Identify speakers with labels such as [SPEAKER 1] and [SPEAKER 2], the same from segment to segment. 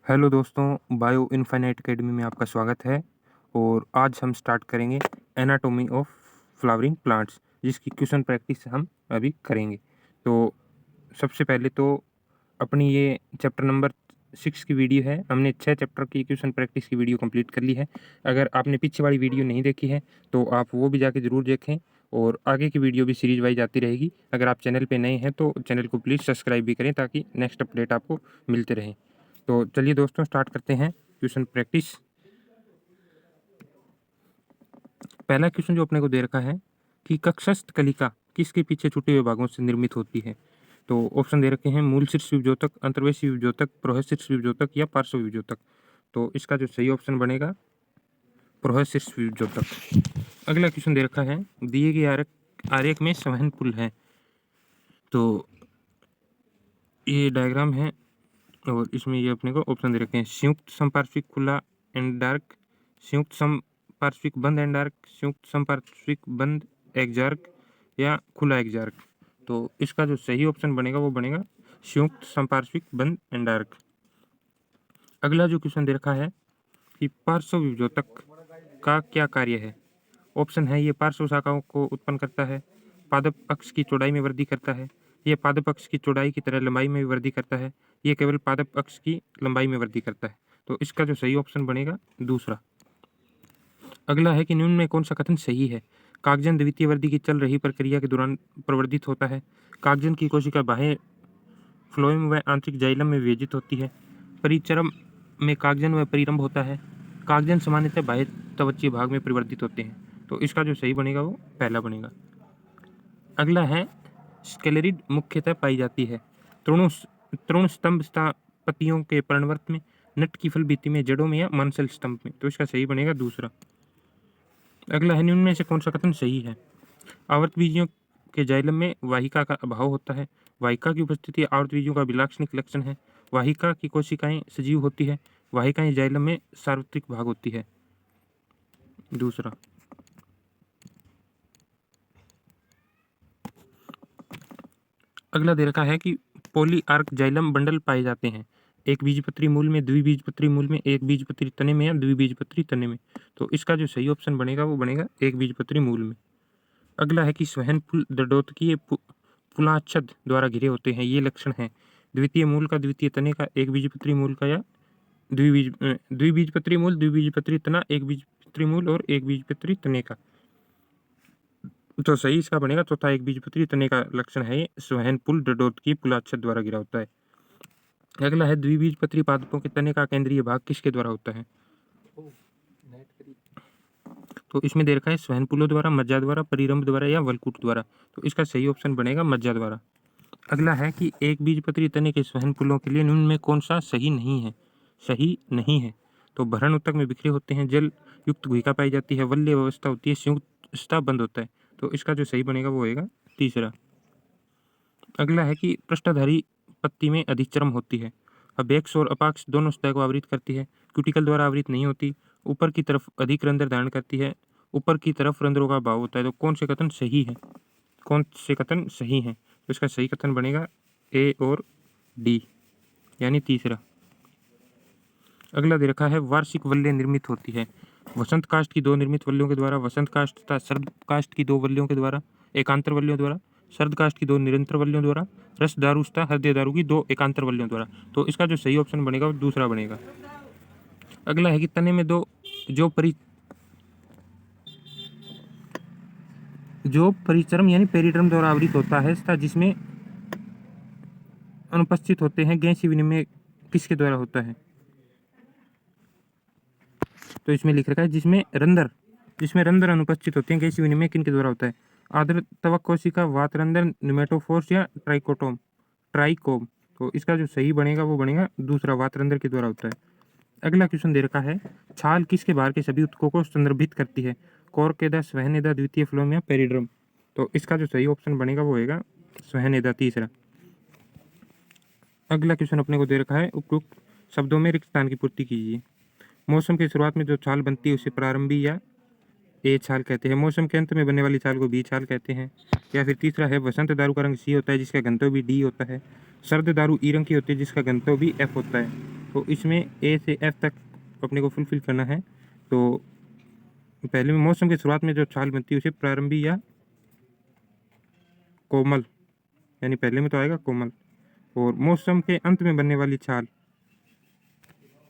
[SPEAKER 1] Hello दोस्तों, bio infinite academy में आपका स्वागत है। और आज हम स्टार्ट करेंगे एनाटॉमी ऑफ फ्लावरिंग प्लांट्स, जिसकी क्वेश्चन प्रैक्टिस हम अभी करेंगे। तो सबसे पहले तो अपनी ये चैप्टर नंबर 6 की वीडियो है। हमने 6 चैप्टर की क्वेश्चन प्रैक्टिस की वीडियो कंप्लीट कर ली है। अगर आपने पीछे वाली वीडियो नहीं देखी है तो आप वो भी जाके ज़रूर देखें, और आगे की वीडियो भी सीरीज वाइज आती रहेगी। अगर आप चैनल पे नए हैं तो चैनल को प्लीज़ सब्सक्राइब भी करें ताकि नेक्स्ट अपडेट आपको मिलते रहें। तो चलिए दोस्तों, स्टार्ट करते हैं क्वेश्चन प्रैक्टिस। पहला क्वेश्चन जो अपने को दे रखा है कि कक्षस्थ कलिका किसके पीछे छुटे हुए भागों से निर्मित होती है। तो ऑप्शन दे रखे हैं मूल शीर्ष विभजोतक, अंतर्वेशी विभजोतक, बृहशीर्ष विभजोतक या पार्श्व विभजोतक। तो इसका जो सही ऑप्शन बनेगा बृहशीर्ष विभजोतक। अगला क्वेश्चन दे रखा है दिए गए आरेख में संवहन पुल है। तो ये डायग्राम है और इसमें ये अपने को ऑप्शन दे रखे हैं संयुक्त संपार्श्विक खुला एंड डार्क, संयुक्त संपार्श्विक बंद एंड डार्क, संयुक्त संपार्श्विक बंद एक्जार्क या खुला एक्जार्क। तो इसका जो सही ऑप्शन बनेगा वो बनेगा संयुक्त संपार्श्विक बंद एंड डार्क। अगला जो क्वेश्चन दे रखा है कि पार्श्व विभजोतक का क्या कार्य है। ऑप्शन है ये पार्श्व शाखाओं को उत्पन्न करता है, पादप अक्ष की चौड़ाई में वृद्धि करता है, ये पादप अक्ष की चौड़ाई की तरह लंबाई में भी वृद्धि करता है, ये केवल पादप अक्ष की लंबाई में वृद्धि करता है। तो इसका जो सही ऑप्शन बनेगा दूसरा। अगला है कि निम्न में कौन सा कथन सही है। कागजन द्वितीय वृद्धि की चल रही प्रक्रिया के दौरान प्रवर्धित होता है। कागजन की कोशिका बाह्य फ्लोएम व आंतरिक जाइलम में विभाजित होती है। परिचरम में कागजन व परिरंभ होता है। कागजन सामान्यतः बाह्य त्वचीय भाग में परिवर्तित होते हैं। तो इसका जो सही बनेगा वो पहला बनेगा। अगला है स्केलेरिड मुख्यतः पाई जाती है तृण स्तंभ पत्तियों के पर्णवर्त में, नट की फल भित्ति में, जड़ों में या मांसल स्तंभ में। तो इसका सही बनेगा दूसरा। अगला है निम्न में से कौन सा कथन सही है। आवर्त बीजियों के जाइलम में वाहिका का अभाव होता है। वाहिका की उपस्थिति आवर्त बीजियों का विलाक्षणिक लक्षण है। वाहिका की कोशिकाएं सजीव होती है। वाहिकाएं जाइलम में सार्वत्रिक भाग होती है। दूसरा। अगला दे रखा है कि पॉलीआर्क जाइलम बंडल पाए जाते हैं एक बीजपत्री मूल में, द्विबीजपत्री मूल में, एक बीजपत्री तने में या द्विबीजपत्री तने में। तो इसका जो सही ऑप्शन बनेगा वो बनेगा एक बीजपत्री मूल में। अगला है कि स्वहन पुल दंडोतकीय पुलाच्छद द्वारा घिरे होते हैं, ये लक्षण है द्वितीय मूल का, द्वितीय तने का, एक बीजपत्री मूल का या द्विबीजपत्री मूल, द्विबीजपत्री तना, एक बीजपत्री मूल और एक बीजपत्री तने का। तो सही इसका बनेगा चौथा एक बीजपत्री तने का लक्षण है स्वहन पुल दंडोतकीय पुलाच्छद द्वारा घिरा होता है। अगला है द्विबीजपत्री पादपों के तने का केंद्रीय भाग किसके द्वारा होता है। तो इसमें दे रखा है स्वहन पुलों द्वारा, मज्जा द्वारा, परिरंभ द्वारा या वलकूट द्वारा। तो इसका सही ऑप्शन बनेगा मज्जा द्वारा। अगला है कि एक बीजपत्री तने के स्वहन पुलों के लिए निम्न में कौन सा सही नहीं है। सही नहीं है तो भरण उत्तक में बिखरे होते हैं, जल युक्त गुहिका पाई जाती है, वल्य अवस्था होती है, संयुक्त बंद होता है। तो इसका जो सही बनेगा वो होगा तीसरा। अगला है कि पृष्ठधारी पत्ती में अधिचरम होती है, अपेक्ष और अपाक्ष दोनों सतह को आवृत करती है, क्यूटिकल द्वारा आवृत नहीं होती, ऊपर की तरफ अधिक रंध्र धारण करती है, ऊपर की तरफ रंध्रों का भाव होता है। तो कौन से कथन सही है, कौन से कथन सही है। तो इसका सही कथन बनेगा ए और डी, यानी तीसरा। अगला दे रखा है वार्षिक वल्य निर्मित होती है वसंत काष्ठ की दो निर्मित वल्यों के द्वारा, वसंत काष्ठ तथा शरद काष्ठ की दो वल्यों के द्वारा, एकांतर वल्यों द्वारा, शरद काष्ठ की दो निरंतर वल्यों द्वारा, रस दारू तथा हृदय दारू की दो एकांतर वल्यों द्वारा। तो इसका जो सही ऑप्शन बनेगा वो दूसरा बनेगा। अगला है कि तने में दो जो परिचर्म यानी पेरिटर्म द्वारा आवृत होता है तथा जिसमें अनुपस्थित होते हैं, गैसीय विनिमय किसके द्वारा होता है। तो इसमें लिख रखा है जिसमें रंध्र अनुपस्थित होते हैं, गैसीय विनिमय किनके द्वारा होता है। आर्द्र त्वक कोशिका, वातरंध्र, निमेटोफोर्स या ट्राइकोम। तो इसका जो सही बनेगा वो बनेगा दूसरा, वातरंध्र के द्वारा होता है। अगला क्वेश्चन दे रखा है छाल किसके बाहर के सभी ऊतकों को संदर्भित करती है, कोरकेदा, स्वहनेदा, द्वितीय फ्लोएम या पेरिड्रम। तो इसका जो सही ऑप्शन बनेगा वो होगा स्वहनेदा, तीसरा। अगला क्वेश्चन अपने को दे रखा है उपयुक्त शब्दों में रिक्त स्थान की पूर्ति कीजिए। मौसम की शुरुआत में जो छाल बनती है उसे प्रारंभी या ए छाल कहते हैं, मौसम के अंत में बनने वाली छाल को बी छाल कहते हैं। या फिर तीसरा है वसंत दारू का रंग सी होता है जिसका घनत्व भी डी होता है, सर्द दारू ई रंग की होती है जिसका घनत्व भी एफ होता है। तो इसमें ए से एफ तक अपने को फुलफिल करना है। तो पहले में मौसम की शुरुआत में जो छाल बनती है उसे प्रारंभी या कोमल, यानी पहले में तो आएगा कोमल, और मौसम के अंत में बनने वाली छाल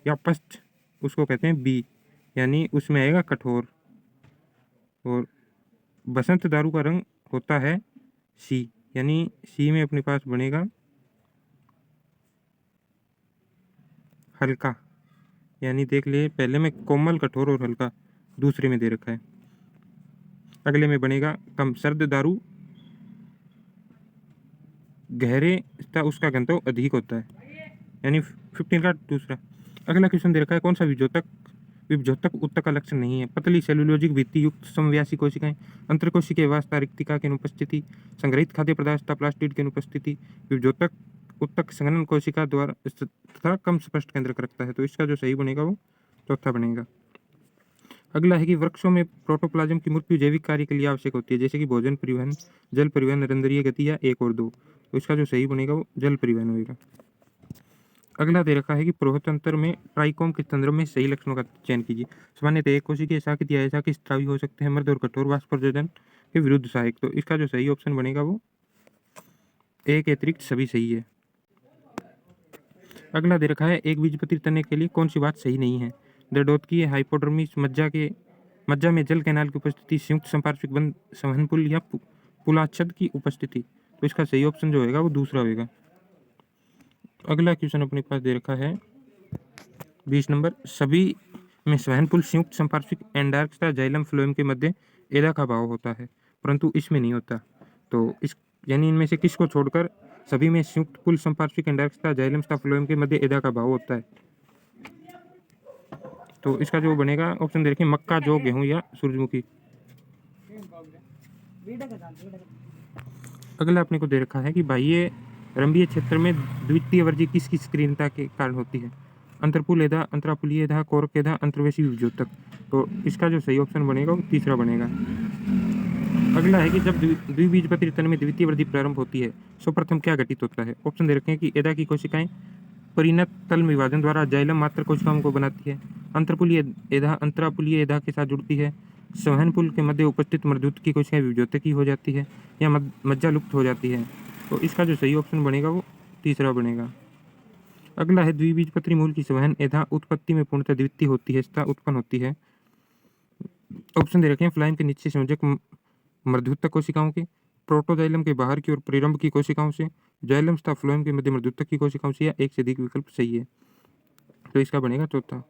[SPEAKER 1] या पश्च उसको कहते हैं बी, यानी उसमें आएगा कठोर। और बसंत दारू का रंग होता है सी, यानी सी में अपने पास बनेगा हल्का, यानी देख लिए पहले में कोमल, कठोर और हल्का, दूसरे में दे रखा है। अगले में बनेगा कम सर्द दारू, गहरे तथा उसका घनत्व अधिक होता है, यानी 15 का दूसरा। अगला क्वेश्चन दे रखा है कौन सा विभोजक उत्तक का लक्षण नहीं है। पतली सेलुलोजिक भित्ति युक्त समव्यासी कोशिकाएं, अंतरकोशिकीय वास्ता रिक्तिका की अनुपस्थिति, संग्रहित खाद्य पदार्थ तथा प्लास्टिड की अनुपस्थिति, विभोजक उत्तक संघनन कोशिका द्वारा तथा कम स्पष्ट केंद्रक रखता है। तो इसका जो सही बनेगा वो चौथा बनेगा। अगला है कि वृक्षों में प्रोटोप्लाज्म की मृत्यु जैविक कार्य के लिए आवश्यक होती है, जैसे कि भोजन परिवहन, जल परिवहन, रंध्रीय गति या 1 और 2। तो इसका जो सही बनेगा वो जल परिवहन होगा। अगला दे रखा है कि प्रोहतंत्र में ट्राइकोम के संदर्भ में सही लक्षणों का चयन कीजिए। सामान्यतः एक कोशिकीय शाकित या अशाकित स्रावी हो सकते हैं, मर्द और कठोर वाष्पोत्सर्जन के विरुद्ध सहायक। तो इसका जो सही ऑप्शन बनेगा वो एक के अतिरिक्त सभी सही है। अगला दे रखा है एक बीजपत्री तने के लिए कौन सी बात सही नहीं है। दृढ़ोत्कीय हाइपोडर्मिस, मज्जा में जल कैनाल की उपस्थिति, संयुक्त संपार्श्विक बंध संवहन पुल या पुलाच्छद की उपस्थिति। तो इसका सही ऑप्शन जो होगा वो दूसरा होगा। अगला क्वेश्चन अपने पास दे रखा है 20 नंबर, सभी में संवहन पुल संयुक्त संपार्श्विक एंडार्क तथा जाइलम फ्लोएम के मध्य एदा का भाव होता है, परंतु इसमें नहीं होता। तो इस यानी इनमें से किसको छोड़कर सभी में संयुक्त पुल संपार्श्विक एंडार्क तथा जाइलम तथा फ्लोएम के मध्य एदा का भाव होता है। तो इसका जो बनेगा ऑप्शन दे रखे मक्का, जौ, गेहूं या सूरजमुखी। अगला अपने को दे रखा है कि बाह्य रंभीय क्षेत्र में द्वितीय वर्जी किसकी सक्रियता के कारण होती है। अंतरपुल एधा, अंतरापुलीय एधा, कोरक एधा, अंतर्वेशी विभोजक। तो इसका जो सही ऑप्शन बनेगा वो तीसरा बनेगा। अगला है कि जब द्विबीजपत्री तन में द्वितीय वृद्धि प्रारंभ होती है सर्वप्रथम क्या घटित होता है। ऑप्शन दे रखे हैं कि एधा की कोशिकाएं परिणत तल विभाजन द्वारा जाइलम मात्र कोशिकाओं को बनाती है, अंतरपुलीय एधा अंतरापुलीय एधा के साथ जुड़ती है, संवहन पुल के मध्य उपस्थित मर्दूत की कोशिकाएं विभोजकी हो जाती है या मज्जा लुप्त हो जाती है। तो इसका जो सही ऑप्शन बनेगा वो तीसरा बनेगा। अगला है द्विबीजपत्री मूल की संवहन एधा उत्पत्ति में पूर्णतः द्वितीय होती है, तथा उत्पन्न होती है। ऑप्शन दे रखे हैं फ्लाइम के नीचे संयोजक मर्दूतक कोशिकाओं के, प्रोटोजाइलम के बाहर की ओर परिरंभ की कोशिकाओं से, जाइलम तथा फ्लोएम के मध्य मर्दूतक की कोशिकाओं से, या एक से अधिक विकल्प सही है। तो इसका बनेगा चौथा।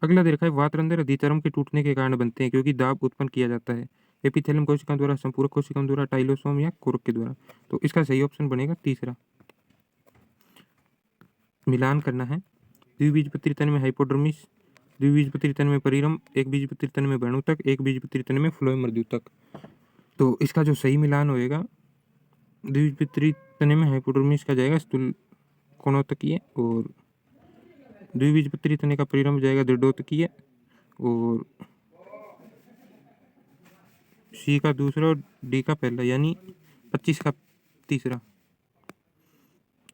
[SPEAKER 1] अगला दे रखा है वातरंध्र अधिचर्म के टूटने के कारण बनते हैं क्योंकि दाब उत्पन्न किया जाता है, एपिथेलियम कोशिकाओं द्वारा, संपूरक कोशिकाओं द्वारा, टाइलोसोम या कोरक के द्वारा। तो इसका सही ऑप्शन बनेगा तीसरा। मिलान करना है द्विबीजपत्री तन में हाइपोडर्मिस, द्विबीजपत्री तन में परिरंभ, एक बीजपत्री तन में वर्णुतक, एक बीजपत्री तन में फ्लोएम मर्दूतक। तो इसका जो सही मिलान होएगा द्विबीजपत्री तने में हाइपोडर्मिस का जाएगा स्थूल कोणोत्तकीय, और द्विबीजपत्री तने का परिरंभ जाएगा दृढ़ोत्तकीय, और सी का दूसरा और डी का पहला, यानी 25 का तीसरा।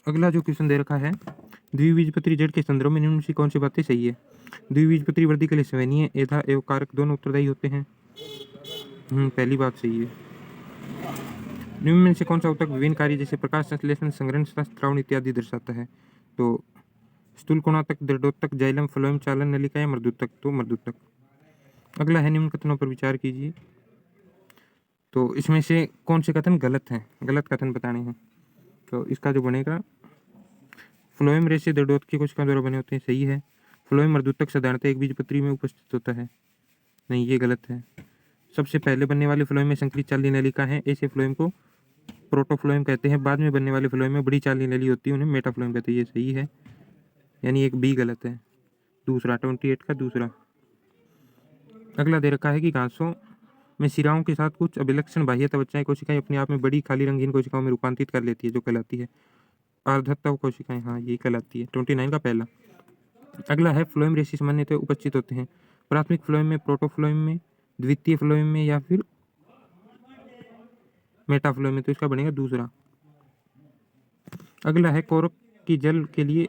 [SPEAKER 1] अगला जो क्वेश्चन दे रखा है द्विबीजपत्री जड़ के संदर्भ में निम्न में से कौन सी बातें सही है। द्विबीजपत्री वृद्धि के लिए संवहनीय एधा एवं कारक दोनों उत्तरदायी होते हैं। पहली बात सही है। निम्न में से कौन सा उत्तक विभिन्न कार्य जैसे प्रकाश संश्लेषण, संग्रहण, स्त्रावण इत्यादि दर्शाता है। तो स्थूल कोणातक, दृढ़ोत्तक, जाइलम, फ्लोएम, चालन नलिका या मर्दूतक। तो मर्दूतक। अगला है निम्न कथनों पर विचार कीजिए। तो इसमें से कौन से कथन गलत हैं, गलत कथन बताने हैं। तो इसका जो बनेगा फ्लोएम रेशे दृढ़ोत्तक की कोशिकाओं द्वारा बने होते हैं, सही है। फ्लोएम मर्दूतक साधारणतः एक बीजपत्री में उपस्थित होता है, नहीं ये गलत है। सबसे पहले बनने वाले फ्लोएम में संकलित चालनी नलिका है, ऐसे फ्लोएम को प्रोटोफ्लोएम कहते हैं। बाद में बनने वाले फ्लोएम में बड़ी चालनी नली होती है, उन्हें मेटाफ्लोएम कहते हैं, ये सही है, यानी एक बी गलत है, दूसरा 28 का दूसरा। अगला दे रखा है कि घासों में सिराओं के साथ कुछ अभिलक्षण बाह्य त्वचाएं कोशिकाएं अपने आप में बड़ी खाली रंगीन कोशिकाओं में रूपांतरित कर लेती है, जो कहलाती है अर्धत्व कोशिकाएं। हाँ यही कहलाती है, 29 का पहला। अगला है फ्लोएम रेशे सामान्यतः उपस्थित होते हैं प्राथमिक फ्लोएम में, प्रोटोफ्लोएम में, द्वितीय फ्लोएम में या फिर मेटाफ्लोएम में। तो इसका बनेगा दूसरा। अगला है कोरक की जल के लिए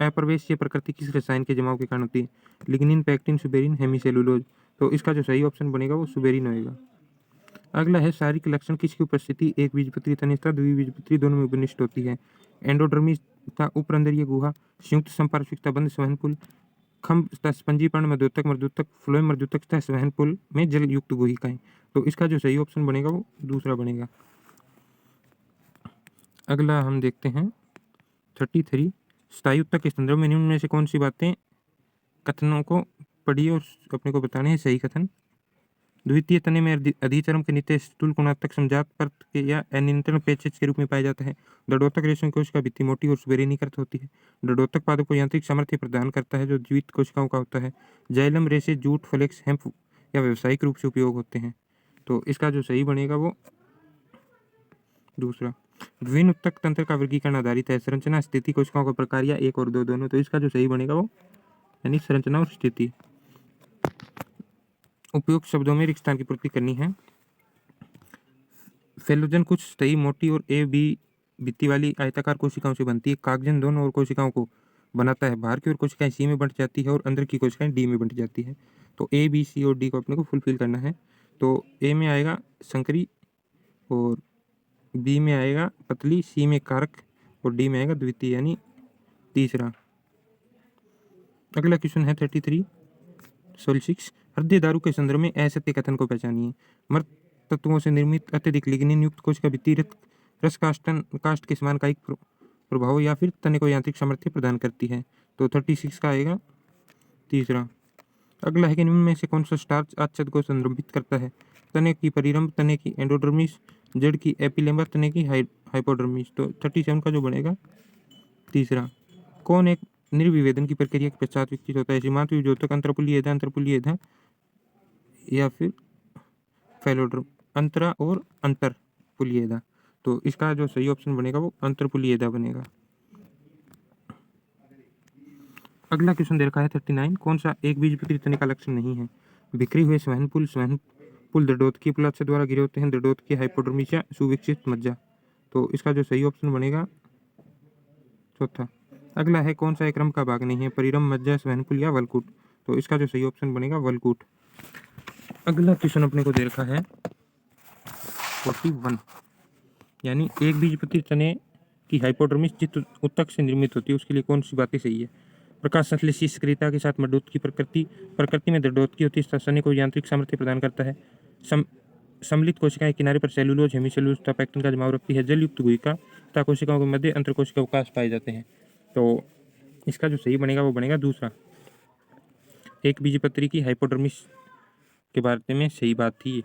[SPEAKER 1] अप्रवेश्य प्रकृति किस रसायन के जमाव के कारण होती है? Lignin, pectin, suberin, hemicellulose. तो इसका जो सही ऑप्शन बनेगा वो सुबेरिन होएगा। अगला है शारीरिक लक्षण किसकी उपस्थिति एक बीजपत्री तनिष्ठा द्विबीजपत्री दोनों में उपनिष्ठ होती है? एंडोडर्मिस तथा उपरंध्रीय गुहा, संयुक्त संपार्श्विकता बंध स्वहनपुल, खम्भ तथा स्पंजीपर्ण मर्दोतक मर्दोतक, फ्लोएम मर्दोतक तथा स्वहनपुल में जल युक्त गुहिकाएं। तो इसका जो सही ऑप्शन बनेगा वो दूसरा बनेगा। अगला हम देखते हैं 33 स्थायी उत्तक के संदर्भ में निम्न में से कौन सी बातें कथनों को पढ़िए और अपने को बताने हैं सही कथन। द्वितीय तने में अधिचर्म के नित्य स्थूल गुणात्मक समजात परत के या अनियंत्रण पेचेज के रूप में पाया जाता है। दंडोतक रेशम कोशिका भित्ति मोटी और सुबेरिनीकृत होती है। दंडोतक पादप को यांत्रिक सामर्थ्य प्रदान करता है जो जीवित कोशिकाओं का होता है। जाइलम रेशे जूट, फ्लेक्स, हेम्प या व्यावसायिक रूप से उपयोग होते हैं। तो इसका जो सही बनेगा वो दूसरा। विभिन्न उत्तक तंत्र का वर्गीकरण आधारित है। संरचना, स्थिति, कोशिकाओं का प्रकार या एक और दो दोनों। तो इसका जो सही बनेगा वो यानी संरचना और स्थिति। उपयुक्त शब्दों में रिक्त स्थान की पूर्ति करनी है। फेलोजन कुछ स्थायी मोटी और ए बी भित्ति वाली आयताकार कोशिकाओं से बनती है। कागजन दोनों ओर कोशिकाओं को बनाता है। बाहर की ओर कोशिकाएं सी में बंट जाती है और अंदर की कोशिकाएं डी में बंट जाती है। तो ए बी सी और डी को अपने को फुलफिल करना है। तो ए में आएगा संकरी और बी में आएगा पतली, सी में कारक और डी में आएगा द्वितीय यानी तीसरा। अगला क्वेश्चन है 33 6 हृदय दारू के संदर्भ में असत्य कथन को पहचानिए। मृत तत्वों से निर्मित अत्यधिक लिग्निन युक्त कोशिका भित्ति रस काष्ठ के समान कायिक प्रभाव या फिर तने को यांत्रिक सामर्थ्य प्रदान करती है। तो 36 का आएगा तीसरा। अगला है कि निम्न में से कौन सा स्टार्च आच्छाद को संदर्भित करता है? तने की परिरंभ, तने की एंडोडर्मिस, जड़ की एपिलेमा, तने की हाइपोडर्मिस। तो 37 का जो बनेगा तीसरा। कौन एक निर्विभेदन की प्रक्रिया के पश्चात विकसित होता है? सीमांत विभेदक, अंतरपुलीयता या फिर फैलोड्रम, अंतरा और अंतरपुलीयता। तो इसका जो सही ऑप्शन बनेगा वो अंतरपुलीयता बनेगा। अगला क्वेश्चन दे रखा है 39 कौन सा एक बीजपत्री तने का लक्षण नहीं है? बिखरे हुए स्वहनपुल दृढ़ोत्कीय पुलाद द्वारा घिरे होते हैं। दृढ़ोत्कीय हाइपोडर्मिस या सुविकसित मज्जा। तो इसका जो सही ऑप्शन बनेगा चौथा। अगला है कौन सा एक क्रम का भाग नहीं है? परिरंभ, मज्जा, स्वहनपुल या वलकूट। तो इसका जो सही ऑप्शन बनेगा वलकूट। अगला क्वेश्चन अपने को दे रखा है 41 यानी एक बीजपत्री तने की हाइपोडर्मिस जिस उत्तक से निर्मित होती है उसके लिए कौन सी बातें सही है? प्रकाश संश्लेषी सक्रियता के साथ मर्दोत की प्रकृति में दृढ़ोत्की होती है। तने को यांत्रिक सामर्थ्य प्रदान करता है। सम्मिलित कोशिकाएं किनारे पर सेलुलोज, हेमीसेलुलोज तथा पैक्टिन का जमाव रखती है। जलयुक्त गुहिका तथा कोशिकाओं के मध्य अंतरकोशिका अवकाश पाए जाते हैं। तो इसका जो सही बनेगा वो बनेगा दूसरा। एक बीजपत्री की हाइपोडर्मिस के बारे में सही बात थी।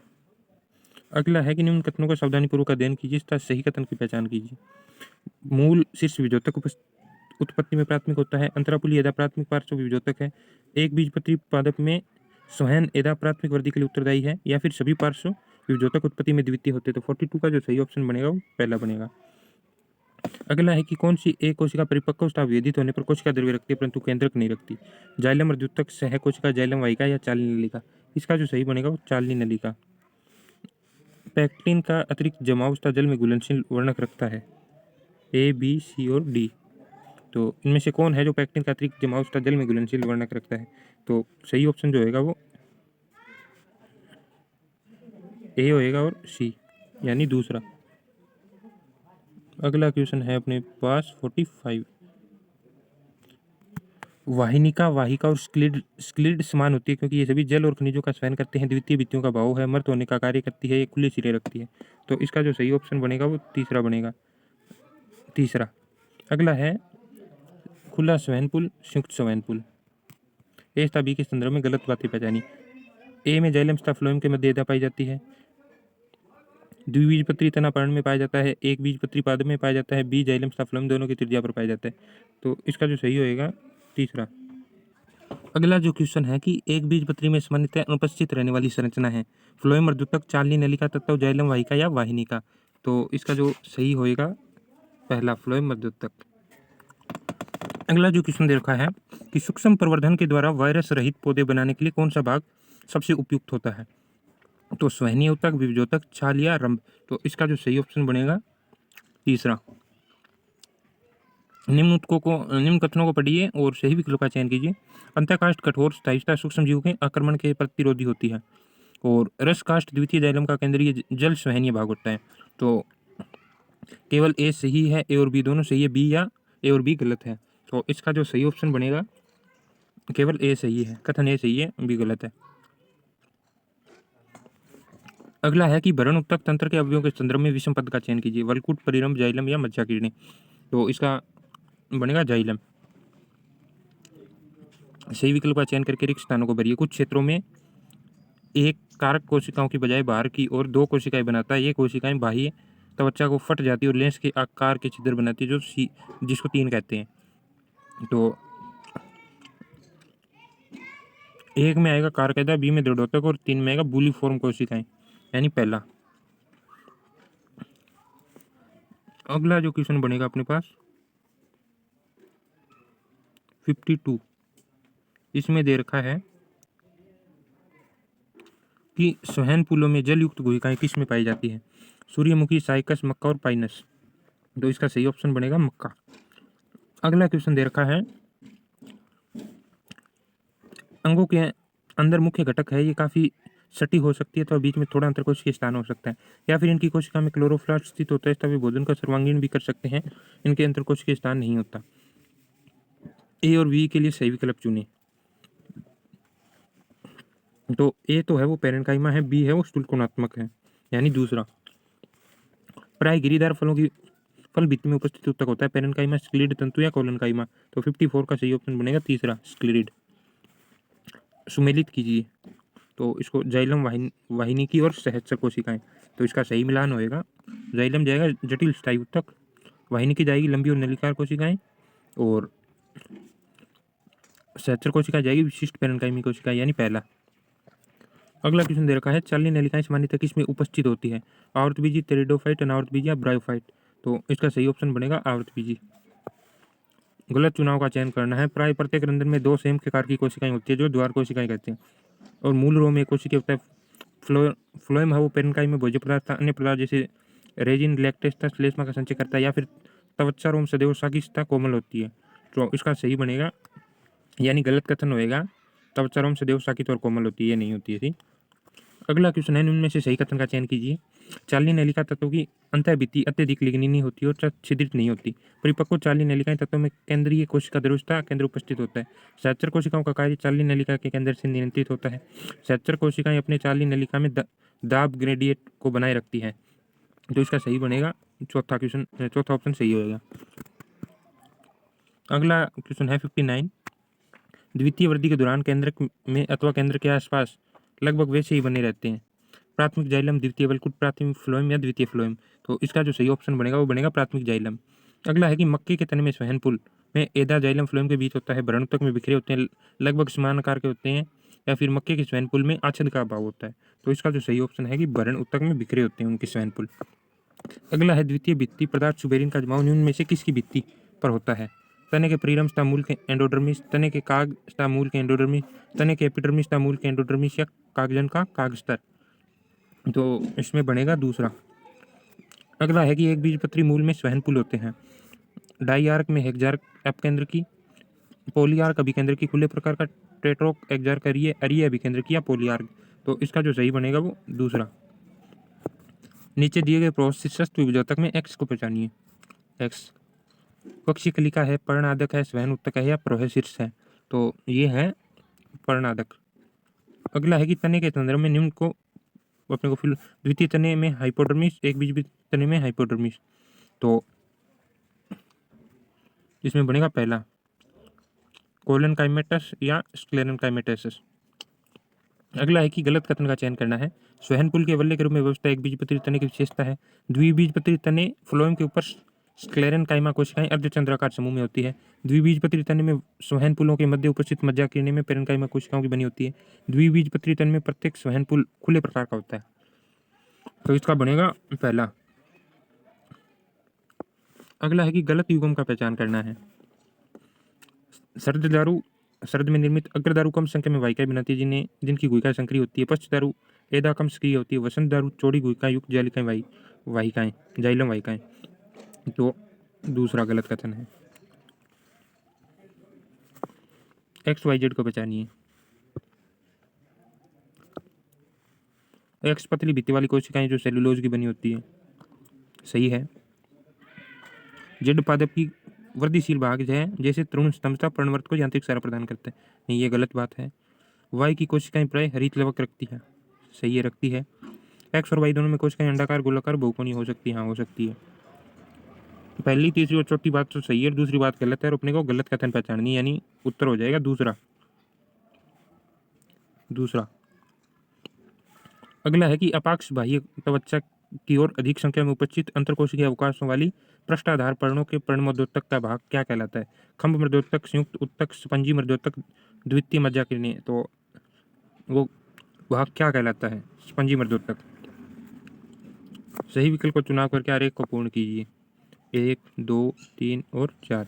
[SPEAKER 1] अगला है कि निम्न कथनों का सावधानीपूर्वक अध्ययन कीजिए तथा सही कथन की पहचान कीजिए। मूल शीर्ष विभेदक उत्पत्ति में प्राथमिक होता है। अंतरापुली एदा प्राथमिक पार्श्व विभेदक है। एक बीजपत्री पादप में स्वहन एदा प्राथमिक वृद्धि के लिए उत्तरदायी है या फिर सभी पार्श्व विभेदक उत्पत्ति में द्वितीय होते। तो 42 का जो सही ऑप्शन बनेगा वो पहला बनेगा। अगला है कि कौन सी एक कोशिका परिपक्व अवस्था विभेदित होने पर कोशिका द्रव्य रखती है परंतु केंद्रक नहीं रखती? जाइलम अर्धोत्तक, सह कोशिका, जाइलम वाहिका या चालनी नलिका। इसका जो सही बनेगा वो चालनी नलिका। पैक्टिन का अतिरिक्त जमावस्था जल में घुलनशील वर्णक रखता है। ए, बी, सी और डी। तो इनमें से कौन है जो पैक्टिन का अतिरिक्त जमावस्था जल में घुलनशील वर्णक रखता है? तो सही ऑप्शन जो होगा वो ए होएगा और सी यानी दूसरा। अगला क्वेश्चन है अपने पास 45 वाहिनिका, वाहिका और स्क्लिड समान होती है क्योंकि ये सभी जल और खनिजों का स्वयं करते हैं। द्वितीय भित्तियों का भाव है। मर्त होने का कार्य करती है। ये खुले सिरे रखती है। तो इसका जो सही ऑप्शन बनेगा वो तीसरा बनेगा। तीसरा। अगला है खुला स्वयंपुल, संयुक्त स्वयंपुल। ए तथा बी के संदर्भ में गलत बातें पहचानी। ए में जाइलम तथा फ्लोएम के मध्य एदा पाई जाती है। द्विबीजपत्री तना पर्ण में पाया जाता है। एक बीजपत्री पादप में पाया जाता है। बी जाइलम तथा फ्लोएम दोनों की त्रिज्या पर पाया जाता है। तो इसका जो सही होएगा तीसरा। अगला जो क्वेश्चन है कि एक बीजपत्री में सामान्यतः अनुपस्थित रहने वाली संरचना है। फ्लोएम, अर्धोत्तक, चालनी नलिका, तत्व, जाइलम वाहिका या वाहिनिका। तो इसका जो सही होएगा पहला फ्लोएम अर्धोत्तक। अगला जो क्वेश्चन दे रखा है कि सूक्ष्म प्रवर्धन के द्वारा वायरस रहित पौधे बनाने के लिए कौन सा भाग सबसे उपयुक्त होता है? तो स्वहनीय उत्तक, विभेदक, छाल या रंभ। तो इसका जो सही ऑप्शन बनेगा तीसरा। निम्न कथनों को पढ़िए और सही विकल्प का चयन कीजिए। अंतःकाष्ठ कठोर स्थायिता सूक्ष्म जीवों के आक्रमण के प्रतिरोधी होती है और रस काष्ठ द्वितीय जाइलम का केंद्रीय जल संवहनीय भाग होता है। तो केवल ए सही है, ए और बी दोनों सही है, बी या ए और बी गलत है। तो इसका जो सही ऑप्शन बनेगा केवल ए सही है, कथन ए सही है, बी गलत है। अगला है कि भरण उत्तक तंत्र के अवयवों के संदर्भ में विषम पद का चयन कीजिए। वलकुट, परिरंभ, जाइलम या मज्जा किरणें। तो इसका बनेगा जाइलम। सही विकल्प का चयन करके रिक्त स्थानों को भरिए। कुछ क्षेत्रों में एक कारक कोशिकाओं की बजाय बाहर की ओर दो कोशिकाएं बनाता है। ये कोशिकाएं बाह्य त्वचा को फट जाती है और लेंस के आकार के छिद्र बनाती है, जिसको तीन कहते हैं। तो एक में आएगा कारकैदा, बी में दृढ़ोतक और तीन में आएगा बूलीफॉर्म कोशिकाएं, यानी पहला। अगला जो क्वेश्चन बनेगा अपने पास 52, इसमें दे रखा है कि स्वहन पुलों में जल युक्त गुहिकाएं किस में पाई जाती है। सूर्यमुखी, साइकस, मक्का और पाइनस। तो इसका सही ऑप्शन बनेगा मक्का। अगला क्वेश्चन दे रखा है अंगों के अंदर मुख्य घटक है, ये काफ़ी सटी हो सकती है, तो बीच में थोड़ा अंतर कोशिकीय स्थान हो सकता है, या फिर इनकी कोशिका में क्लोरोप्लास्ट स्थित होता है, तभी भोजन का सर्वांगीण भी कर सकते हैं, इनके अंतर कोशिकीय स्थान नहीं होता। ए और बी के लिए सही विकल्प चुने। तो ए तो है वो पैरेन्काइमा है, बी है वो स्थूलकोणात्मक है, यानी दूसरा। प्राय गिरीदार फलों की फल भित्ति में उपस्थित उत्तक होता है। पैरेन्काइमा, स्क्लीड तंतु या कोलनकाइमा। तो 54 का सही ऑप्शन बनेगा तीसरा, स्क्लीड। सुमेलित कीजिए। तो इसको जाइलम वाहिनी की और सहस्र कोशिकाएं। तो इसका सही मिलान होएगा, जाइलम जाएगा जटिल स्थायी उत्तक, वाहिनी की जाएगी लंबी और नलिकार कोशिकाएं, और सहस्र कोशिका जाएगी विशिष्ट पैरेन्काइमी कोशिका, यानी पहला। अगला क्वेश्चन दे रखा है चालनी नलिकाएं सामान्यतः किसमें उपस्थित होती है। आवर्तबीजी, टेरिडोफाइट, अनावर्तबीजी या ब्रायोफाइट। तो इसका सही ऑप्शन बनेगा आवर्तबीजी। गलत चुनाव का चयन करना है। प्राय प्रत्येक रंध्र में दो सेम प्रकार की कोशिकाएं होती है, जो द्वार कोशिकाएं कहते हैं, और मूल रो में कोशिका होता है। फ्लोएम है वो पैरेन्काइम में भोज्य पदार्थ अन्य पदार्थ जैसे रेजिन, लैक्टेस तथा श्लेष्मा का संचय करता है, या फिर त्वचा रोम सदैव साकिस्ता कोमल होती है। तो इसका सही बनेगा, यानी गलत कथन होएगा त्वचा रोम सदैव साकित और कोमल होती है, ये नहीं होती है थी। अगला क्वेश्चन है उनमें से सही कथन का चयन कीजिए। चालनी नलिका तत्वों की अंतःभित्ति अत्यधिक लिग्निनी होती है और छिद्रित नहीं होती। परिपक्व चालनी नलिकाएं तत्वों में केंद्रीय कोशिका दृष्टा केंद्र उपस्थित होता है। सहचर कोशिकाओं का कार्य चालनी नलिका के केंद्र से नियंत्रित होता है। सहचर कोशिकाएं अपने चालनी नलिका में दाब ग्रेडिएट को बनाए रखती है। तो इसका सही बनेगा चौथा क्वेश्चन, चौथा ऑप्शन सही होगा। अगला क्वेश्चन है 59, द्वितीय वृद्धि के दौरान केंद्र में अथवा केंद्र के आसपास लगभग वैसे ही बने रहते हैं। प्राथमिक जाइलम, द्वितीय वलकुट, प्राथमिक फ्लोएम या द्वितीय फ्लोएम। तो इसका जो सही ऑप्शन बनेगा वो बनेगा प्राथमिक जाइलम। अगला है कि मक्के के तने में स्वहन पुल में एदा जाइलम फ्लोएम के बीच होता है, भरणोत्तक में बिखरे होते हैं, लगभग समान आकार के होते हैं, या फिर मक्के के स्वहन पुल में आच्छद का अभाव होता है। तो इसका जो सही ऑप्शन है कि भरण उत्तक में बिखरे होते हैं उनके स्वहन पुल। अगला है द्वितीय भित्ति पदार्थ सुबेरिन का जमाव निम्न में से किसकी भित्ति पर होता है। तने के परिरंभ मूल के एंडोडर्मिस, तने के काग मूल के एंडोडर्मिस, तने के एपिडर्मिस मूल के एंडोडर्मिस, या कागजन का कागस्तर। तो इसमें बनेगा दूसरा। अगला है कि एक बीजपत्री मूल में स्वहन पुल होते हैं। डाईआर्क में हेक्सार्क अपकेंद्र की, पोलीआर्क अभिकेंद्र की, खुले प्रकार का टेट्रोक एक्सार्क अरिय अभिकेंद्र की, या पोलीआर्क। तो इसका जो सही बनेगा वो दूसरा। नीचे दिए गए प्रोसिस्ट विभेदक में एक्स को पहचानिए। एक्स पक्षी कलिका है, पर्णादक है, स्वहन उत्तक है, या प्रोहेसिस है। तो ये है पर्णादक। अगला है कि तने के संदर्भ में निम्न को अपने को फिर द्वितीय तने में हाइपोडर्मिस, एक बीज तने में हाइपोडर्मिस। तो इसमें बनेगा पहला, कोलन काइमेटस या स्क्लेरन काइमेटेसिस। अगला है कि गलत कथन का चयन करना है। स्वहन पुल के वल्ले के रूप में व्यवस्था एक बीजपत्री तने की विशेषता है। द्विबीजपत्री तने फ्लोएम के ऊपर स्क्लेरन काइमा कोशिकाएं अर्धचंद्राकार समूह में होती है। द्विबीजपत्री तने में स्वहन पुलों के मध्य उपस्थित मज्जा किरणें में पैरेन्काइमा कोशिकाओं की बनी होती है। द्विबीजपत्री तन में प्रत्येक स्वहन पुल खुले प्रकार का होता है। तो इसका बनेगा पहला। अगला है कि गलत युग्म का पहचान करना है। शरद में निर्मित अग्रदारू कम संख्या में वाहिकाएं बनाती है, जिनकी गुहिकाएं संक्रिय होती है। पश्च दारू एदा कम सक्रिय होती है। वसंत दारू चौड़ी गुहिकाएं युक्त जालिकाएं वाहिकाएं जाइलम वाहिकाएं। तो दूसरा गलत कथन है। XYZ को पहचानिए। एक्स पतली भित्ति वाली कोशिकाएं जो सेलुलोज की बनी होती है, सही है। जेड पादप की वृद्धिशील भाग है जैसे तृण स्तंभता पर्णवर्त को यांत्रिक सहारा प्रदान करता है, नहीं ये गलत बात है। वाई की कोशिकाएं प्राय हरित लवक रखती है, सही है, रखती है। एक्स और वाई दोनों में कोशिकाएं अंडाकार गोलाकार बहुकोणीय हो सकती है, हाँ हो सकती है। पहली तीसरी और चौथी बात तो सही है, दूसरी बात गलत है और अपने को गलत कथन पहचाननी, यानी उत्तर हो जाएगा दूसरा। अगला है कि अपाक्ष बाह्य त्वचा की ओर अधिक संख्या में उपस्थित अंतरकोशिकीय अवकाशों वाली पृष्ठाधार पर्णों के पर्णमर्दोतक का भाग क्या कहलाता है? खंभ मर्दोतक, संयुक्त उत्तक, स्पंजी मर्दोतक, द्वितीय मज्जा किरणें। तो वो भाग क्या कहलाता है? स्पंजी मर्दोतक। सही विकल्प को चुनाव करके आरेख को पूर्ण कीजिए। 1, 2, 3 और 4।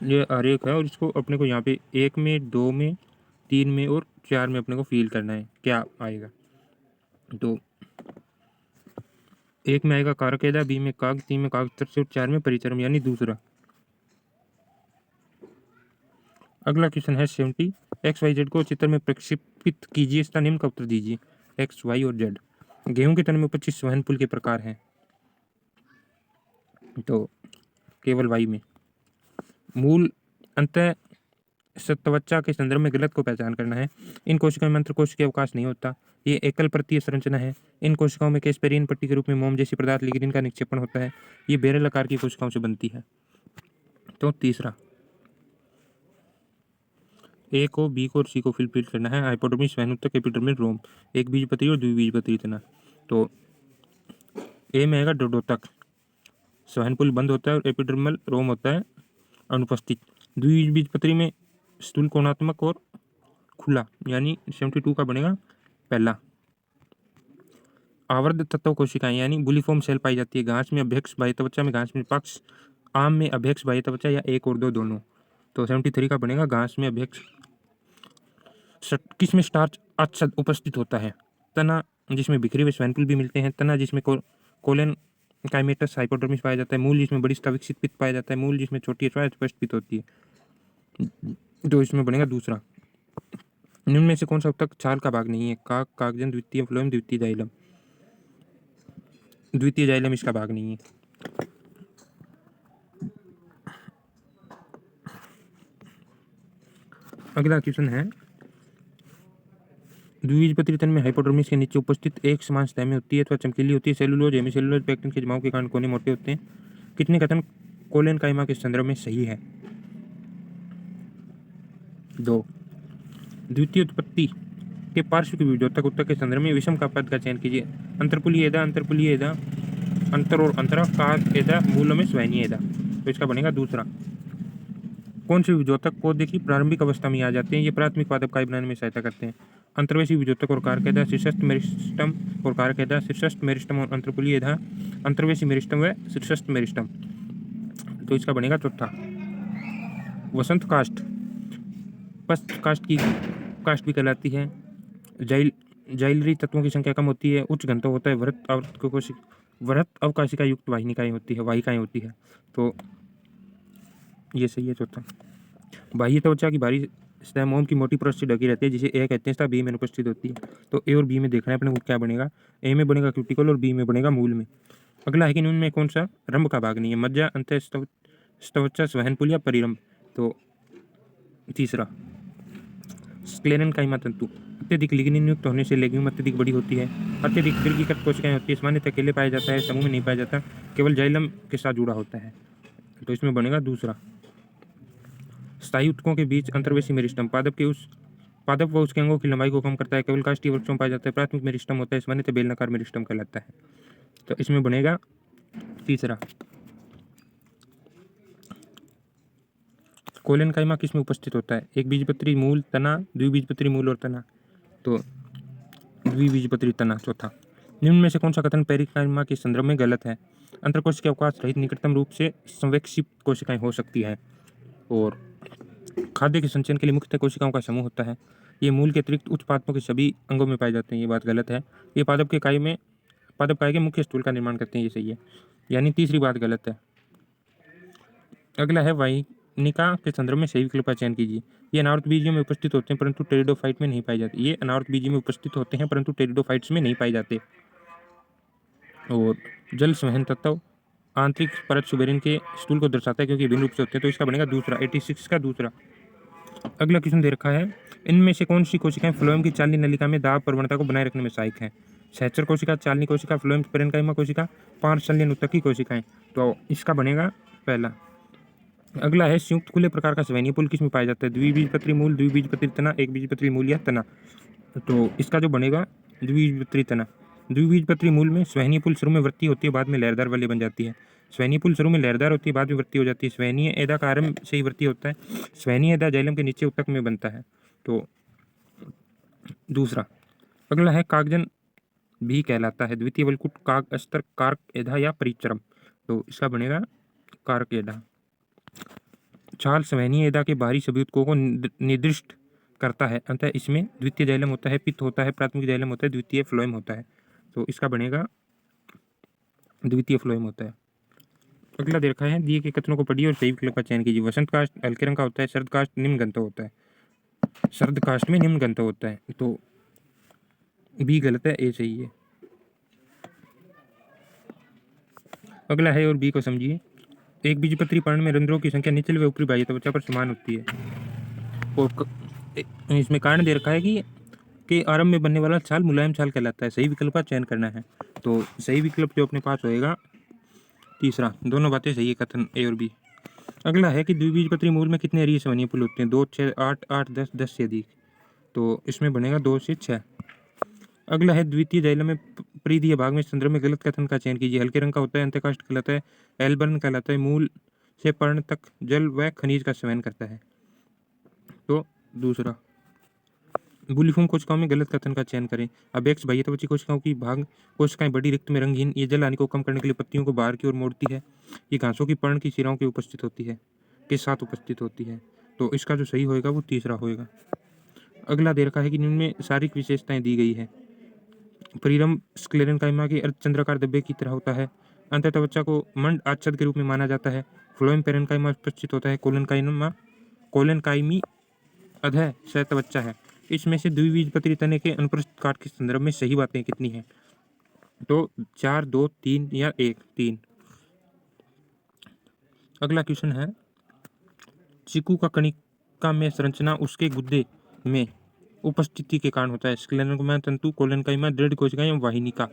[SPEAKER 1] ये आरेख है और इसको अपने को यहाँ पे 1 में, 2 में, 3 में और 4 में अपने को फील करना है, क्या आएगा। तो 1 में आएगा कारकेदा, बी में काग, 3 में कागतर और 4 में परिचर्म, यानी दूसरा। अगला क्वेश्चन है 70। XYZ को चित्र में प्रक्षेपित कीजिए, इसका निम्न का उत्तर दीजिए। X, Y और Z। गेहूं के तने में 25 वहन पुल के प्रकार हैं, तो केवल Y में। मूल अंतः त्वचा के संदर्भ में गलत को पहचान करना है। इन कोशिकाओं में अंतरकोश के अवकाश नहीं होता, ये एकल परतीय संरचना है। इन कोशिकाओं में केस्पेरिन पट्टी के रूप में मोम जैसी पदार्थ लिग्निन का निक्षेपण होता है, ये बेरल आकार की कोशिकाओं से बनती है। तो तीसरा, ए को, बी को और सी को फिल करना है। हाइपोडर्मिस, वैनुतक, एपिडर्मिस, रोम। एक बीजपत्री और द्विबीजपत्री तना। तो ए में आएगा डोडोतक, स्वहनपुल बंद होता है और एपिडर्मल रोम होता है अनुपस्थित। द्विबीजपत्री में स्थूल कोणात्मक और खुला, यानी 72 का बनेगा पहला। आवर्ध तत्व कोशिकाएं यानी बुलीफॉर्म सेल पाई जाती है घास में, अभ्यक्ष बाह्य त्वचा में, घास में निष्पक्ष, आम में अभ्यक्ष बाह्य त्वचा या एक और दो दोनों। तो 73 का बनेगा घास में अभ्यक्ष। किसमें स्टार्च अच्छा उपस्थित होता है? तना, जिसमें बिखरे हुए स्वैनपुल भी मिलते हैं। तना जिसमें कोलेन काइमेटस हाइपोडर्मिस पाया जाता है। मूल जिसमें बड़ी स्तः विकसित पित्त पाया जाता है। मूल जिसमें छोटी अथवा स्पष्ट पित्त होती है। तो इसमें बनेगा दूसरा। निम्न में से कौन सा उत्तक छाल का भाग नहीं है? काक, कागजन, द्वितीय फ्लोएम, द्वितीय जाइलम। द्वितीय जाइलम इसका भाग नहीं है। अगला क्वेश्चन है, द्विबीजपत्री तन में हाइपोडर्मिस के नीचे उपस्थित एक समान सतह में होती है अथवा चमकीली होती है। सेलुलोज, हेमीसेलुलोज, पेक्टिन के जमाव के कारण कोने मोटे होते हैं। कितने कथन कोलेन काइमा के संदर्भ में सही है? 2। द्वितीय उत्पत्ति के पार्श्व विभेदोतक उत्तक के संदर्भ में विषम का पद का चयन कीजिए। अंतरपुलीय एदा, अंतरपुलीय एदा, अंतर और अंतरा, काक एदा, मूलों में स्वैनीय एदा। तो इसका बनेगा दूसरा। कौन से विभेदोतक पौधे की प्रारंभिक अवस्था में आ जाते हैं? ये प्राथमिक पादप काई बनाने में सहायता करते हैं। अंतर्वेशी विभेदोतक और कारकेदा, शीर्षस्थ मेरिस्टम और कारकेदा, शीर्षस्थ मेरिस्टम और अंतरपुलीय एदा, अंतर्वेशी मेरिस्टम व शीर्षस्थ मेरिस्टम। तो इसका बनेगा चौथा। वसंत काष्ठ, पस्त काष्ठ की काष्ठ भी कहलाती है। जाइलरी तत्वों की संख्या कम होती है, उच्च घनत्व होता है, वृहत अवकाशिका युक्त वाहिनिकाएं होती है, वाहिकाएं होती है। तो ये सही है चौथा। बाह्य त्वचा की बाहरी सतह मोम की मोटी परत से ढकी रहती है, जिसे ए कहते हैं, तथा बी में अनुपस्थित होती है। तो ए और बी में देखना है अपने को क्या बनेगा। ए में बनेगा क्यूटिकल और बी में बनेगा मूल में। अगला है कि उनमें कौन सा रंभ का भाग नहीं है? मज्जा, अंतःस्तवचा, स्वहनपुल या परिरंभ। तो तीसरा। स्क्लेरन काइमा तंतु अत्यधिक लिग्निन युक्त होने से लेग्यूम अत्यधिक बड़ी होती है। अत्यधिक दीर्घीकृत कोशिकाएं होती है। सामान्यतः अकेले पाया जाता है, समूह में नहीं पाया जाता, केवल जाइलम के साथ जुड़ा होता है। तो इसमें बनेगा दूसरा। स्थायी उत्तकों के बीच अंतर्वेशी मेरिस्टम पादप व उसके अंगों की लंबाई को कम करता है, केवल काष्ठीय वृक्षों में पाया जाता है। प्राथमिक मेरिस्टम होता है, सामान्यतः बेलनाकार मेरिस्टम कहलाता है। तो इसमें बनेगा तीसरा। कोलेन काइमा किस में उपस्थित होता है? एक बीजपत्री, मूल, तना, द्विबीजपत्री मूल और तना। तो द्विबीजपत्री तना चौथा। निम्न में से कौन सा कथन पेरिकाइमा के संदर्भ में गलत है? अंतरकोश के अवकाश रहित निकटतम रूप से संवेक्षित कोशिकाएं हो सकती है और खाद्य के संचयन के लिए मुख्यतः कोशिकाओं का समूह होता है। ये मूल के अतिरिक्त उच्च पादपों के सभी अंगों में पाए जाते हैं, ये बात गलत है। ये पादप के काई में पादप काय के मुख्य स्थूल का निर्माण करते हैं, ये सही है, यानी तीसरी बात गलत है। अगला है वाहिनिका के संदर्भ में सही विकल्प का चयन कीजिए। ये अनावर्त बीजियों में उपस्थित होते हैं परंतु टेरिडोफाइट में नहीं पाए जाते। ये अनावर्त बीजी में उपस्थित होते हैं परंतु टेरिडोफाइट्स में नहीं पाए जाते। और जल संवहन तत्व आंतरिक परत सुबेरिन के स्टूल को दर्शाता है क्योंकि भिन्न रूप से होते हैं, तो इसका बनेगा दूसरा, 86 का दूसरा। अगला क्वेश्चन दे रखा है, इनमें से कौन सी कोशिकाएं फ्लोएम की चालनी नलिका में दाब प्रवणता को बनाए रखने में सहायक हैं? सहचर कोशिका, चालनी कोशिका, फ्लोएम पेरेन्काइमा कोशिका, पार्श्वसंलयन ऊतक कोशिकाएं। तो इसका बनेगा पहला। अगला है, संयुक्त खुले प्रकार का संवहनीय पुल किसमें पाया जाता है? द्विबीजपत्री मूल, द्विबीजपत्री तना, एक बीजपत्री मूल या तना। तो इसका जो बनेगा द्विबीजपत्री तना। द्विबीजपत्री मूल में संवहनीय पुल शुरू में वृत्तीय होती है, बाद में लहरदार वाली बन जाती है। संवहनीय पुल शुरू में लहरदार होती है, बाद में वृत्तीय हो जाती है। संवहनीय एदा का आरंभ से ही वृत्तीय होता है। संवहनीय एदा जाइलम के नीचे ऊतक में बनता है। तो दूसरा। अगला है, कागजन भी कहलाता है द्वितीय वलकुट, काग अस्तर, कारक एदा या परिचरम। तो इसका बनेगा कारक एदा। छाल संवहनीय एदा के बाहरी सभी ऊतकों को निर्दिष्ट करता है, अतः इसमें द्वितीय जाइलम होता है, पित्त होता है, प्राथमिक जाइलम होता है, द्वितीय फ्लोएम होता है। तो इसका बनेगा द्वितीय फ्लोएम होता है। अगला दे रखा है, दिए के कथनों को पढ़िए और सही विकल्प का चयन कीजिए। वसंत काष्ठ हल्के रंग का होता है, शरद काष्ठ निम्न गंतव्य होता है। शरद काष्ठ में निम्न गंतव्य होता है, तो बी गलत है, ए सही है। अगला है, और बी को समझिए। एक बीजपत्री पर्ण में रंध्रों की संख्या निचले व ऊपरी बाह्य त्वचा पर समान होती है। और इसमें कारण दे रखा है कि आरंभ में बनने वाला छाल मुलायम छाल कहलाता है। सही विकल्प का चयन करना है, तो सही विकल्प जो अपने पास होएगा तीसरा। दोनों बातें सही है, कथन ए और बी। अगला है कि द्विबीजपत्री मूल में कितने अरीय संवहनीय पुल होते हैं? 2, 6, 8, 8, 10, 10 से अधिक। तो इसमें बनेगा 2 से 6। अगला है, द्वितीय जाइलम में परिधीय भाग में संदर्भ में गलत कथन का चयन कीजिए। हल्के रंग का होता है, अंतःकाष्ठ कहलाता है, एल्बर्न कहलाता है, मूल से पर्ण तक जल व खनिज का संवहन करता है। तो दूसरा। बुलिफॉर्म कोशिकाओं में गलत कथन का चयन करें। अबेक्स बाह्यत्वची कोशिकाओं की भाग कोशिकाएं बड़ी रिक्त में रंगहीन, ये जल हानि को कम करने के लिए पत्तियों को बाहर की ओर मोड़ती है। ये घासों की पर्ण की शिराओं की उपस्थित होती है, के साथ उपस्थित होती है। तो इसका जो सही होएगा वो तीसरा होएगा। अगला दे रखा है कि इनमें शारीरिक विशेषताएं दी गई है। परिरंभ स्क्लेरेन्काइमा के अर्धचंद्राकार धब्बे की तरह होता है। अंतःत्वचा को मंड आच्छाद के रूप में माना जाता है। फ्लोएम पेरेन्काइमा उपस्थित होता है। कोलेनकाइमी अधः सहत्वचा है। इसमें से द्विबीजपत्री तने के अनुप्रस्थ काट के संदर्भ में सही बातें कितनी हैं? तो 4, 2, 3 या 1, 3। अगला क्वेश्चन है, चीकू का कणिका में संरचना उसके गुद्दे में उपस्थिति के कारण होता है। स्क्लेरेन्काइमा तंतु, कोलेनकाइमा, दृढ़ कोशिका या वाहिनिका।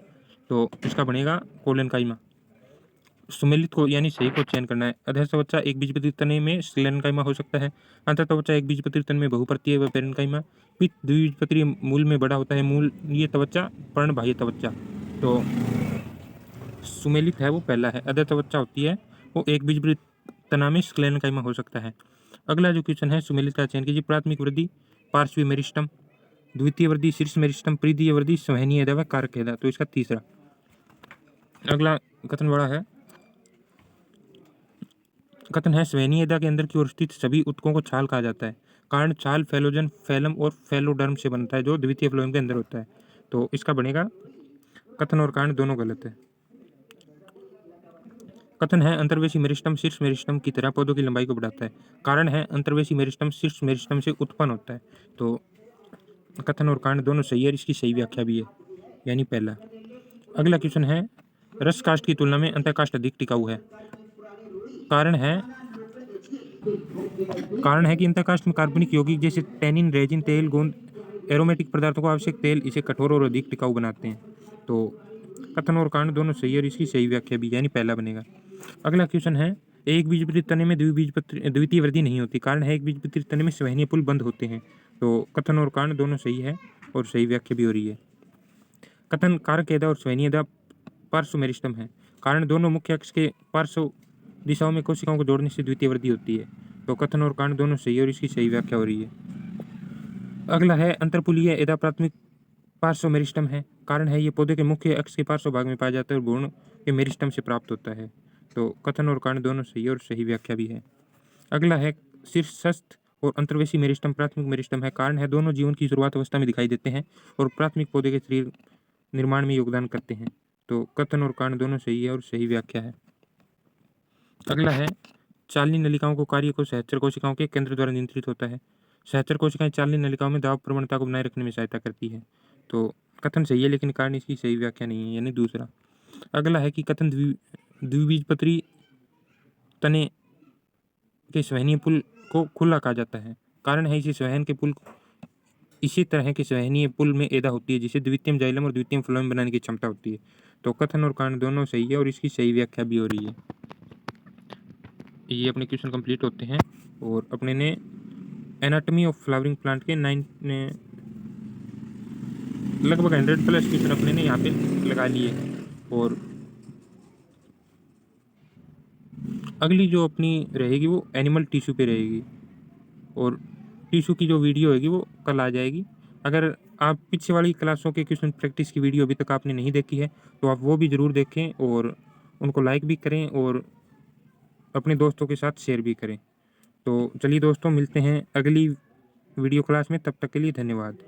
[SPEAKER 1] तो इसका बनेगा कोलेनकाइमा। सुमेलित को यानी सही को चयन करना है। अधःत्वचा एक बीजपत्री तने में स्क्लेरेन्काइमा हो सकता है। अंतःत्वचा एक बीजपत्री तने में बहुपर्तीय व पेरेन्काइमा। पित्त द्विबीजपत्री मूल में बड़ा होता है। मूल ये त्वचा, पर्ण बाह्य त्वचा। तो सुमेलित है वो पहला है। अधःत्वचा होती है वो एक बीजपत्री तना में स्क्लेरेन्काइमा हो सकता है। अगला जो क्वेश्चन है, सुमेलित का चयन कीजिए। प्राथमिक वृद्धि पार्श्वीय मेरिस्टम, द्वितीय वृद्धि शीर्ष मेरिस्टम, परिधीय वृद्धि संवहनीय एदा व कारक एदा। तो इसका तीसरा। अगला कथन बड़ा है। कथन है, संवहनीय एदा के अंदर की ओर स्थित सभी ऊतकों को छाल कहा जाता है। कारण छाल फेलोजन, फैलम और फेलोडर्म से बनता है जो द्वितीय फ्लोएम के अंदर होता है। तो इसका बनेगा, कथन और कारण दोनों गलत है। कथन है, अंतर्वेशी मेरिस्टम शीर्ष मेरिस्टम की तरह पौधों की लंबाई को बढ़ाता है। कारण है, अंतर्वेशी मेरिस्टम शीर्ष मेरिस्टम से उत्पन्न होता है। तो कथन और कारण दोनों सही है, इसकी सही व्याख्या भी है, यानी पहला। अगला क्वेश्चन है, रस काष्ठ की तुलना में अंतःकाष्ठ अधिक टिकाऊ है। कारण है कि अंतःकाष्ठ में कार्बनिक यौगिक जैसे टैनिन, रेजिन, तेल, गोंद, एरोमेटिक पदार्थों को आवश्यक तेल इसे कठोर और अधिक टिकाऊ बनाते हैं। तो कथन और कारण दोनों सही है और इसकी सही व्याख्या भी, यानी पहला बनेगा। अगला क्वेश्चन है, एक बीजपत्री तने में द्वितीय वृद्धि नहीं होती। कारण है, एक बीजपत्री तने में संवहनीय पुल बंद होते हैं। तो कथन और कारण दोनों सही है और सही व्याख्या भी हो रही है। कथन, कारक एदा और संवहनीय एदा पार्श्व मेरिस्टम है। कारण दोनों मुख्य अक्ष के पार्श्व दिशाओं में कोशिकाओं को जोड़ने से द्वितीय वृद्धि होती है। तो कथन और कारण दोनों सही है और इसकी सही व्याख्या हो रही है। अगला है, अंतरपुलीय एदा प्राथमिक पार्श्व मेरिस्टम है। कारण है, ये पौधे के मुख्य अक्ष के पार्श्व भाग में पाया जाता है और भ्रूण के मेरिस्टम से प्राप्त होता है। तो कथन और कारण दोनों सही है और सही व्याख्या भी है। अगला है, शीर्षस्थ और अंतर्वेशी मेरिस्टम प्राथमिक मेरिस्टम है। कारण है, दोनों जीवन की शुरुआत अवस्था में दिखाई देते हैं और प्राथमिक पौधे के शरीर निर्माण में योगदान करते हैं। तो कथन और कारण दोनों सही है और सही व्याख्या है। अगला है, चालनी नलिकाओं को कार्य को सहचर कोशिकाओं के केंद्र द्वारा नियंत्रित होता है। सहचर कोशिकाएं चालनी नलिकाओं में दाब प्रवणता को बनाए रखने में सहायता करती है। तो कथन सही है, लेकिन कारण इसकी सही व्याख्या नहीं है, यानी दूसरा। अगला है कि कथन द्विबीजपत्री तने के संवहनीय पुल को खुला कहा जाता है। कारण है, इसी तरह के संवहनीय पुल में एदा होती है जिसे द्वितीयम जाइलम और द्वितीयम फ्लोएम बनाने की क्षमता होती है। तो कथन और कारण दोनों सही है और इसकी सही व्याख्या भी हो रही है। ये अपने क्वेश्चन कंप्लीट होते हैं और अपने ने एनाटॉमी ऑफ फ्लावरिंग प्लांट के लगभग 100+ क्वेश्चन अपने ने यहाँ पे लगा लिए। और अगली जो अपनी रहेगी वो एनिमल टिश्यू पे रहेगी, और टिश्यू की जो वीडियो होगी वो कल आ जाएगी। अगर आप पीछे वाली क्लासों के क्वेश्चन प्रैक्टिस की वीडियो अभी तक आपने नहीं देखी है तो आप वो भी ज़रूर देखें और उनको लाइक भी करें और अपने दोस्तों के साथ शेयर भी करें। तो चलिए दोस्तों, मिलते हैं अगली वीडियो क्लास में, तब तक के लिए धन्यवाद।